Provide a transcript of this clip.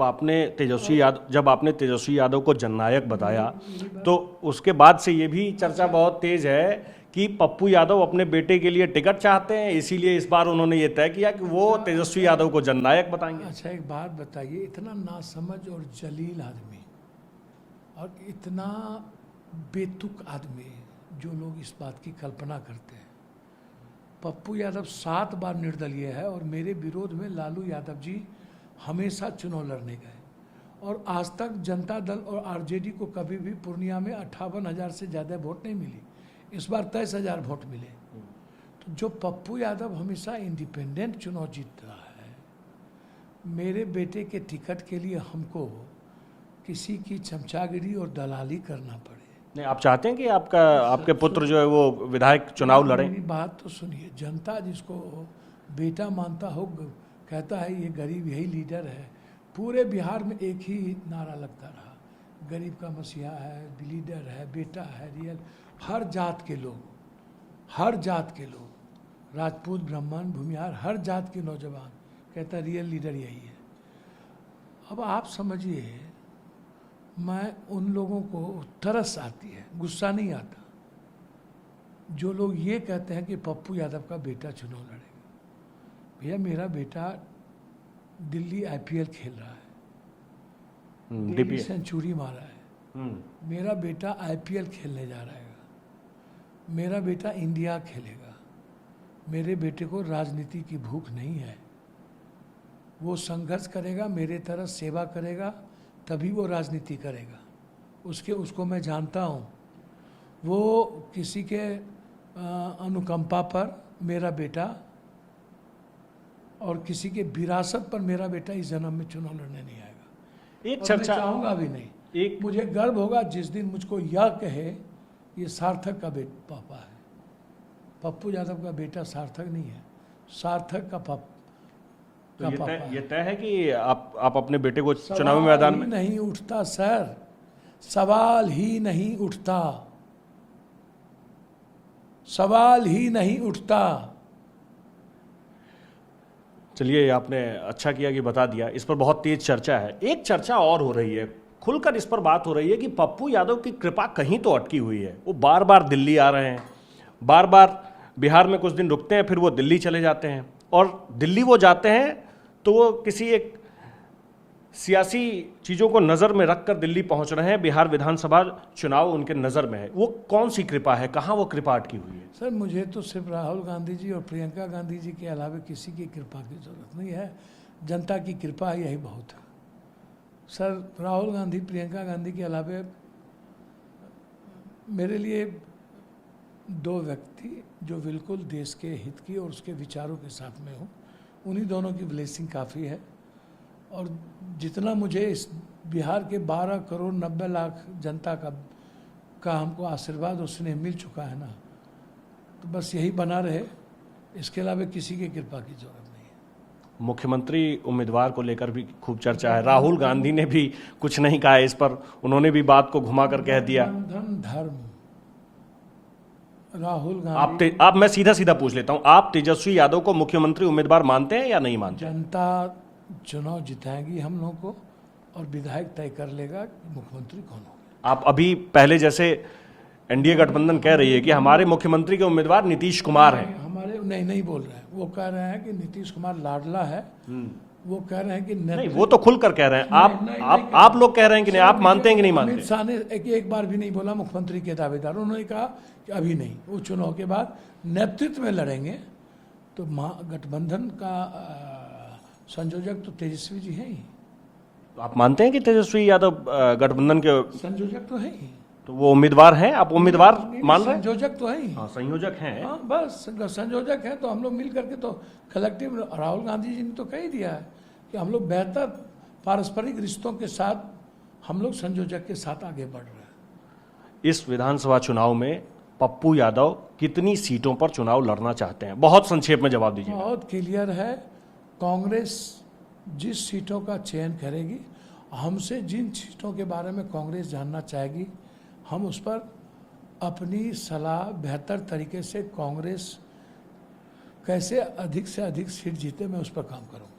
जब आपने तेजस्वी यादव को जननायक बताया तो उसके बाद से ये भी चर्चा बहुत तेज है कि पप्पू यादव अपने बेटे के लिए टिकट चाहते हैं, इसीलिए इस बार उन्होंने ये तय किया कि वो तेजस्वी यादव को जननायक बताएंगे। अच्छा, एक बात बताइए, इतना नासमझ और जलील आदमी और इतना बेतुक आदमी जो लोग इस बात की कल्पना करते हैं। पप्पू यादव 7 बार निर्दलीय है और मेरे विरोध में लालू यादव जी हमेशा चुनाव लड़ने गए और आज तक जनता दल और आरजेडी को कभी भी पूर्णिया में 58,000 से ज़्यादा वोट नहीं मिली। इस बार 23,000 वोट मिले। तो जो पप्पू यादव हमेशा इंडिपेंडेंट चुनाव जीत रहा है, मेरे बेटे के टिकट के लिए हमको किसी की चमचागिरी और दलाली करना पड़े। नहीं, आप चाहते हैं कि आपके पुत्र जो है वो विधायक चुनाव लड़े? मेरी बात तो सुनिए, जनता जिसको बेटा मानता हो, कहता है ये गरीब यही लीडर है। पूरे बिहार में एक ही नारा लगता रहा, गरीब का मसीहा है, लीडर है, बेटा है, रियल। हर जात के लोग, राजपूत, ब्राह्मण, भूमिहार, हर जात के नौजवान कहता रियल लीडर यही है। अब आप समझिए, मैं उन लोगों को तरस आती है, गुस्सा नहीं आता, जो लोग ये कहते हैं कि पप्पू यादव का बेटा चुनाव लड़ेगा। भैया, मेरा बेटा दिल्ली आईपीएल खेल रहा है, दिल्ली सेंचुरी मारा है। मेरा बेटा आईपीएल खेलने जा रहा है, मेरा बेटा इंडिया खेलेगा। मेरे बेटे को राजनीति की भूख नहीं है। वो संघर्ष करेगा, मेरे तरह सेवा करेगा, तभी वो राजनीति करेगा। उसको मैं जानता हूँ। वो किसी के अनुकंपा पर मेरा बेटा और किसी के विरासत पर मेरा बेटा इस जन्म में चुनाव लड़ने नहीं आएगा। एक चर्चा चाहूँगा भी नहीं। मुझे गर्व होगा जिस दिन मुझको यह कहे ये सार्थक का पापा है। पप्पू यादव का बेटा सार्थक नहीं है, सार्थक का पापा। तो ये तय है कि आप अपने बेटे को चुनावी मैदान में? नहीं उठता सर, सवाल ही नहीं उठता। चलिए, आपने अच्छा किया कि बता दिया। इस पर बहुत तेज चर्चा है। एक चर्चा और हो रही है, खुलकर इस पर बात हो रही है कि पप्पू यादव की कृपा कहीं तो अटकी हुई है। वो बार बार दिल्ली आ रहे हैं, बार बार बिहार में कुछ दिन रुकते हैं, फिर वो दिल्ली चले जाते हैं। और दिल्ली वो जाते हैं तो वो किसी एक सियासी चीज़ों को नज़र में रखकर दिल्ली पहुंच रहे हैं। बिहार विधानसभा चुनाव उनके नज़र में है। वो कौन सी कृपा है, कहाँ वो कृपा अटकी हुई है? सर, मुझे तो सिर्फ राहुल गांधी जी और प्रियंका गांधी जी के अलावा किसी की कृपा की जरूरत नहीं है। जनता की कृपा यही बहुत है। सर, राहुल गांधी, प्रियंका गांधी के अलावा मेरे लिए 2 व्यक्ति जो बिल्कुल देश के हित की और उसके विचारों के साथ में हो, उन्हीं दोनों की ब्लेसिंग काफ़ी है। और जितना मुझे इस बिहार के 12 करोड़ 90 लाख जनता का हमको आशीर्वाद और स्नेह मिल चुका है ना, तो बस यही बना रहे। इसके अलावा किसी की कृपा की जरूरत नहीं है। मुख्यमंत्री उम्मीदवार को लेकर भी खूब चर्चा है। राहुल गांधी ने भी कुछ नहीं कहा इस पर, उन्होंने भी बात को घुमाकर कह दिया। धर्म राहुल गांधी। आप मैं सीधा पूछ लेता हूं, आप तेजस्वी यादव को मुख्यमंत्री उम्मीदवार मानते हैं या नहीं मानते? जनता चुनाव जिताएगी हम लोगों को और विधायक तय कर लेगा कि मुख्यमंत्री कौन होगा। आप अभी पहले जैसे एनडीए गठबंधन कह रही है कि हमारे मुख्यमंत्री के उम्मीदवार नीतीश कुमार हैं। हमारे नहीं बोल रहे हैं। वो कह रहे हैं कि नीतीश कुमार लाडला है। वो कह रहे हैं कि नहीं, वो तो खुलकर कह रहे हैं। आप लोग कह रहे हैं कि नहीं, आप मानते हैं कि नहीं मानते? अमित शाह ने एक बार भी नहीं बोला मुख्यमंत्री के दावेदार। उन्होंने कहा कि अभी नहीं, वो चुनाव के बाद नेतृत्व में लड़ेंगे। तो गठबंधन का संयोजक तो तेजस्वी जी हैं ही। तो आप मानते हैं कि तेजस्वी यादव गठबंधन के संयोजक तो है ही? तो वो उम्मीदवार हैं, आप उम्मीदवार मान रहे हैं? संयोजक तो है ही। हाँ, संयोजक हैं। हाँ, बस संयोजक है तो हम लोग मिल करके तो कलेक्टिव। राहुल गांधी जी ने तो कह दिया है कि हम लोग बेहतर पारस्परिक रिश्तों के साथ हम लोग संयोजक के साथ आगे बढ़ रहे हैं। इस विधानसभा चुनाव में पप्पू यादव कितनी सीटों पर चुनाव लड़ना चाहते हैं? बहुत संक्षेप में जवाब दीजिए। बहुत क्लियर है। कांग्रेस जिस सीटों का चयन करेगी, हमसे जिन सीटों के बारे में कांग्रेस जानना चाहेगी, हम उस पर अपनी सलाह बेहतर तरीके से कांग्रेस कैसे अधिक से अधिक सीट जीते, मैं उस पर काम करूँगा।